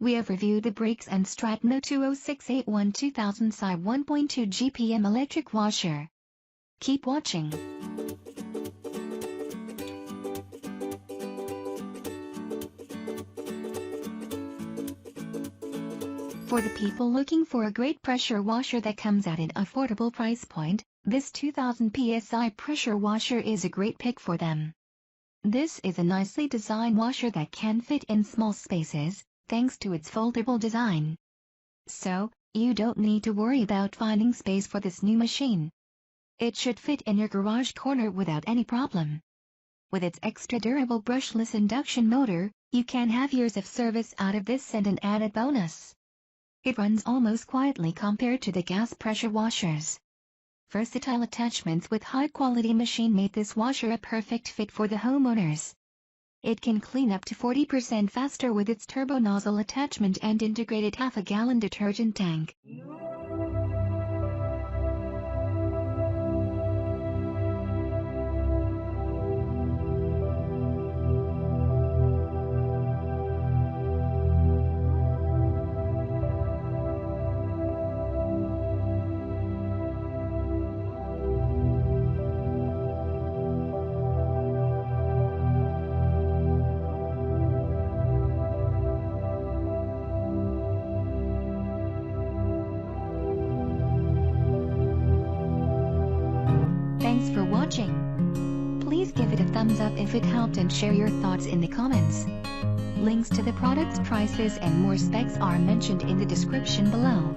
we have reviewed the Briggs and Stratton 020681 2000 SI 1.2 GPM electric washer. Keep watching. For the people looking for a great pressure washer that comes at an affordable price point, this 2000 PSI pressure washer is a great pick for them. This is a nicely designed washer that can fit in small spaces, thanks to its foldable design. So, you don't need to worry about finding space for this new machine. It should fit in your garage corner without any problem. With its extra durable brushless induction motor, you can have years of service out of this and an added bonus. It runs almost quietly compared to the gas pressure washers. Versatile attachments with high-quality machine made this washer a perfect fit for the homeowners. It can clean up to 40% faster with its turbo nozzle attachment and integrated half-a-gallon detergent tank. Thanks for watching. Please give it a thumbs up if it helped and share your thoughts in the comments. Links to the product's prices and more specs are mentioned in the description below.